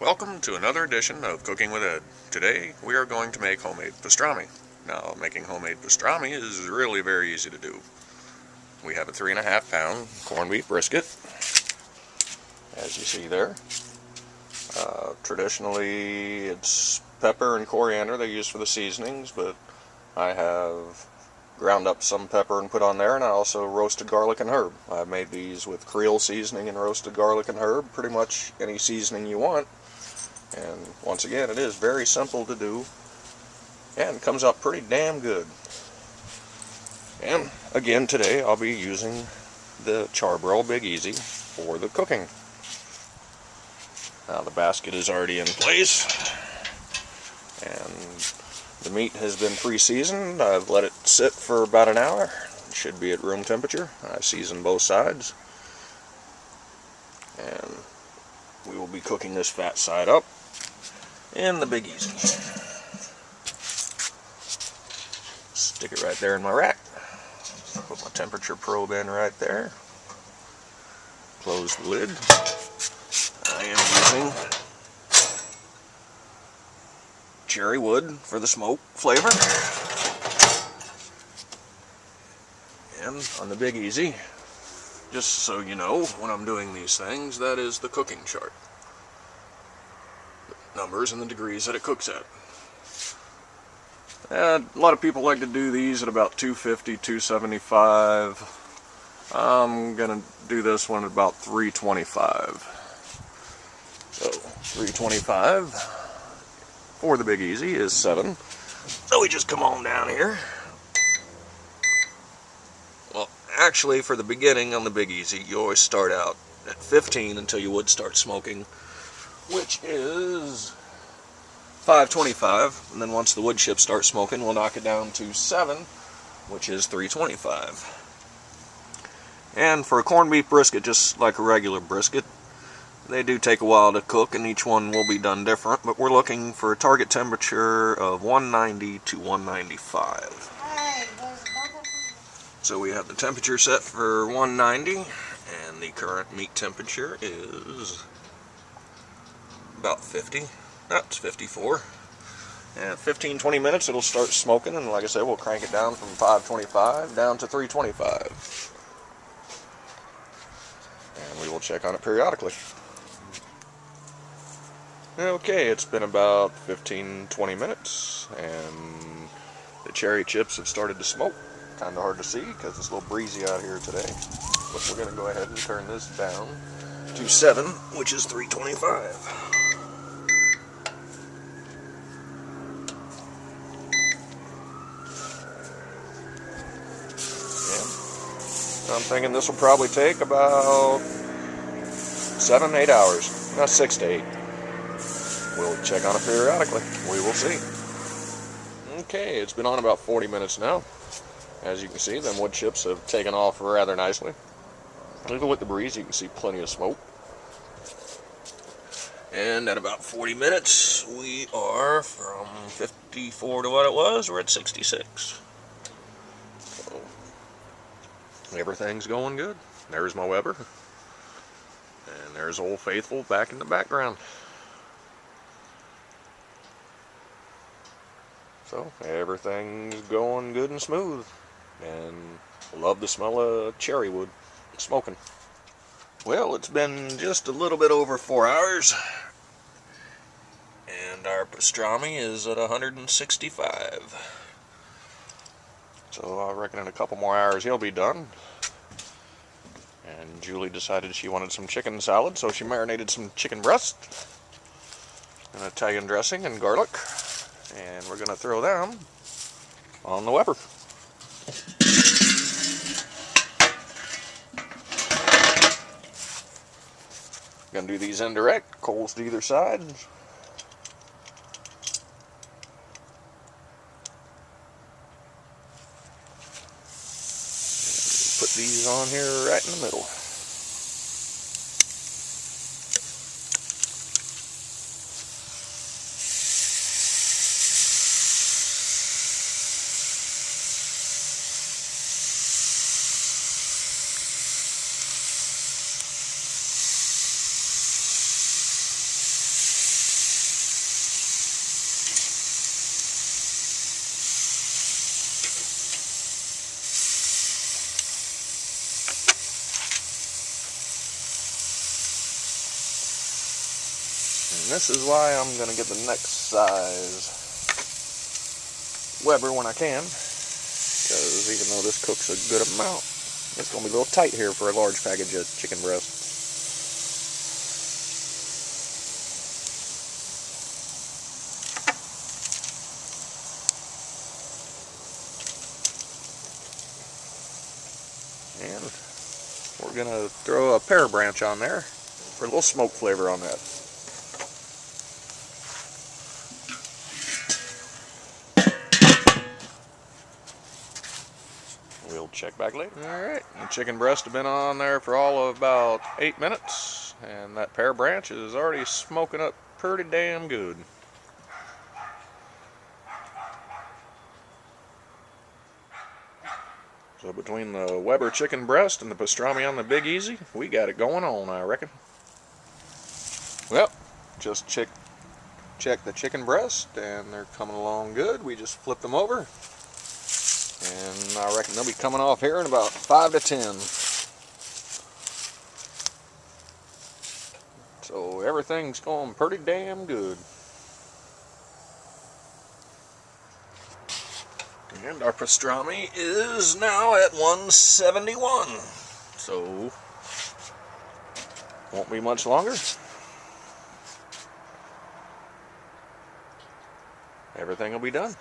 Welcome to another edition of Cooking with Ed. Today we are going to make homemade pastrami. Now, making homemade pastrami is really very easy to do. We have a 3.5 pound corned beef brisket, as you see there. Traditionally it's pepper and coriander they use for the seasonings, but I have ground up some pepper and put on there, and I also roasted garlic and herb. I've made these with Creole seasoning and roasted garlic and herb, pretty much any seasoning you want. And once again, it is very simple to do and comes out pretty damn good. And again, today I'll be using the Charbroil Big Easy for the cooking. Now the basket is already in place and the meat has been pre-seasoned. I've let it sit for about an hour. It should be at room temperature. I seasoned both sides. And we will be cooking this fat side up in the Big Easy. Stick it right there in my rack. Put my temperature probe in right there. Close the lid. I am using cherry wood for the smoke flavor. And on the Big Easy, just so you know, when I'm doing these things, that is the cooking chart. The numbers and the degrees that it cooks at. A lot of people like to do these at about 250, 275. I'm going to do this one at about 325. So, 325 for the Big Easy is 7. So we just come on down here. Well, actually, for the beginning on the Big Easy, you always start out at 15 until your wood starts smoking, which is 525. And then once the wood chips start smoking, we'll knock it down to 7, which is 325. And for a corned beef brisket, just like a regular brisket, they do take a while to cook, and each one will be done different, but we're looking for a target temperature of 190 to 195. So we have the temperature set for 190, and the current meat temperature is about 50. That's 54. And 15-20 minutes it'll start smoking, and like I said, we'll crank it down from 525 down to 325. And we will check on it periodically. Okay, it's been about 15-20 minutes, and the cherry chips have started to smoke. Kind of hard to see because it's a little breezy out here today. But we're going to go ahead and turn this down to 7, which is 325. Yeah. I'm thinking this will probably take about 7-8 hours. Not 6 to 8. We'll check on it periodically. We will see. Okay, it's been on about 40 minutes now. As you can see, them wood chips have taken off rather nicely. Even with the breeze, you can see plenty of smoke. And at about 40 minutes, we are from 54 to what it was. We're at 66. So, everything's going good. There's my Weber. And there's Old Faithful back in the background. So, everything's going good and smooth. And love the smell of cherry wood smoking. Well, it's been just a little bit over 4 hours. And our pastrami is at 165. So I reckon in a couple more hours he'll be done. And Julie decided she wanted some chicken salad, so she marinated some chicken breast and Italian dressing and garlic. And we're going to throw them on the Weber. Going to do these indirect, coals to either side. Put these on here right in the middle. And this is why I'm going to get the next size Weber when I can, because even though this cooks a good amount, it's going to be a little tight here for a large package of chicken breast. And we're going to throw a pear branch on there for a little smoke flavor on that. We'll check back later. Alright, the chicken breast have been on there for all of about 8 minutes, and that pear branch is already smoking up pretty damn good. So between the Weber chicken breast and the pastrami on the Big Easy, we got it going on, I reckon. Well, just check the chicken breast, and they're coming along good. We just flip them over, and I reckon they'll be coming off here in about 5 to 10. So everything's going pretty damn good. And our pastrami is now at 171. So won't be much longer. Everything will be done.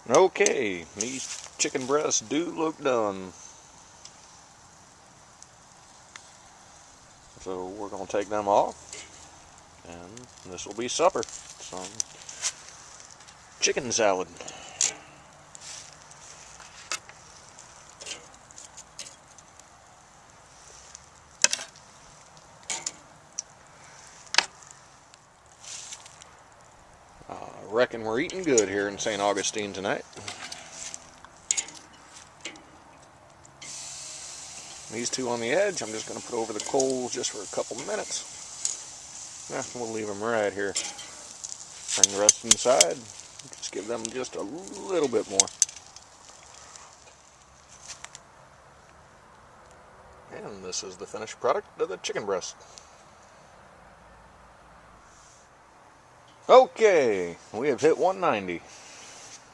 Okay, these chicken breasts do look done. So we're going to take them off, and this will be supper. Some chicken salad. I reckon we're eating good here in St. Augustine tonight. These two on the edge, I'm just going to put over the coals just for a couple minutes. Yeah, we'll leave them right here. Bring the rest inside. Just give them just a little bit more. And this is the finished product of the chicken breast. Okay, we have hit 190.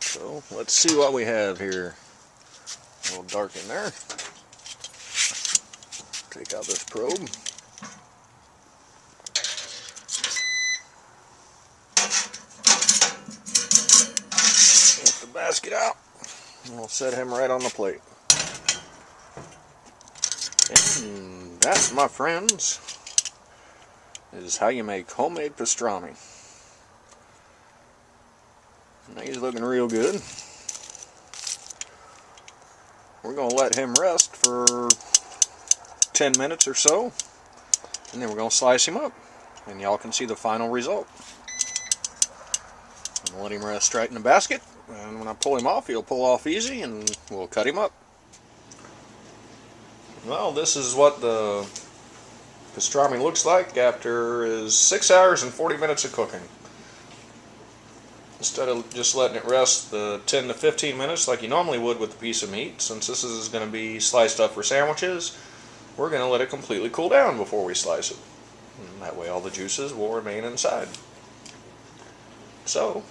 So let's see what we have here. A little dark in there. Take out this probe. Get the basket out. And we'll set him right on the plate. And that, my friends, is how you make homemade pastrami. Now he's looking real good. We're going to let him rest for 10 minutes or so, and then we're going to slice him up, and y'all can see the final result. I'm going to let him rest right in the basket, and when I pull him off, he'll pull off easy, and we'll cut him up. Well, this is what the pastrami looks like after is 6 hours and 40 minutes of cooking. Instead of just letting it rest the 10 to 15 minutes like you normally would with a piece of meat, since this is going to be sliced up for sandwiches, we're going to let it completely cool down before we slice it. And that way all the juices will remain inside. So,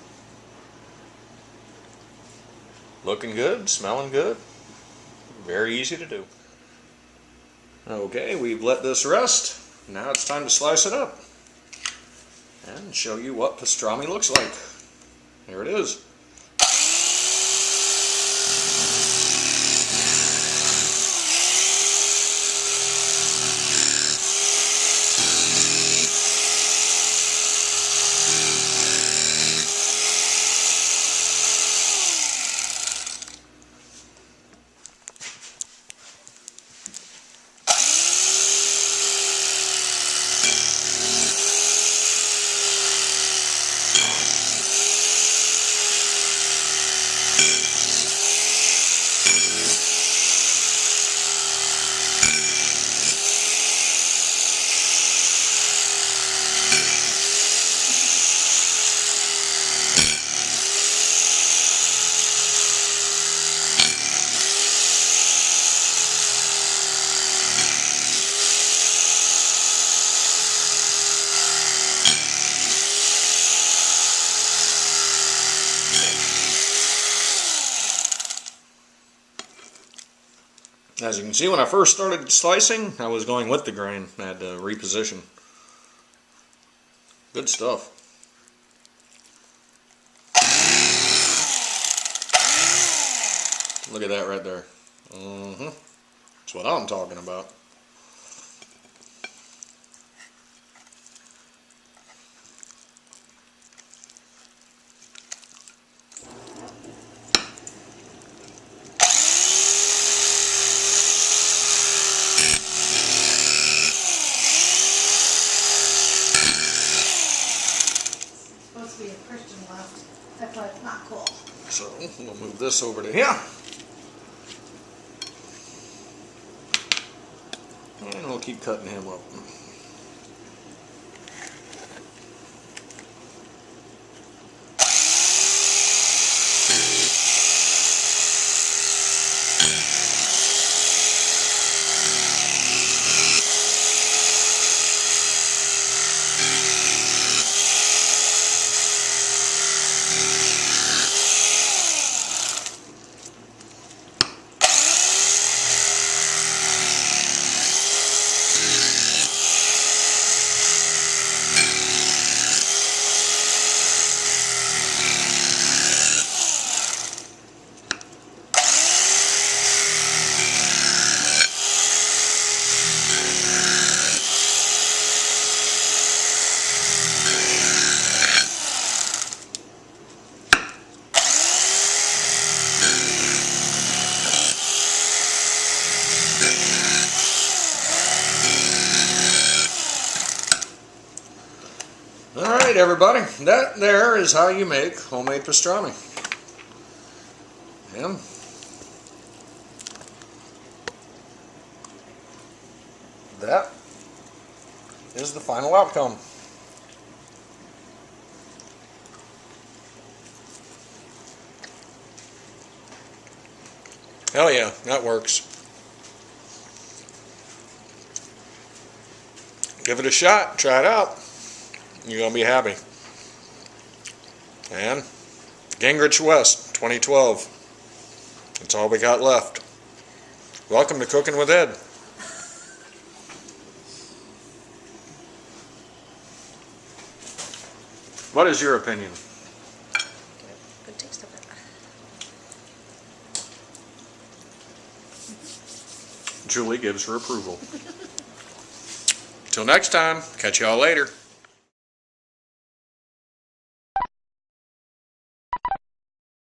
looking good, smelling good, very easy to do. Okay, we've let this rest. Now it's time to slice it up and show you what pastrami looks like. Here it is. As you can see, when I first started slicing, I was going with the grain. I had to reposition. Good stuff. Look at that right there. That's what I'm talking about. Supposed to be a Christian left. That's why it's not cool. So we'll move this over to here. And we'll keep cutting him up. Alright everybody, that there is how you make homemade pastrami. And that is the final outcome. Hell yeah, that works. Give it a shot, try it out. You're going to be happy. And Gingrich West 2012. That's all we got left. Welcome to Cooking with Ed. What is your opinion? Good taste of it. Julie gives her approval. Till next time, catch y'all later.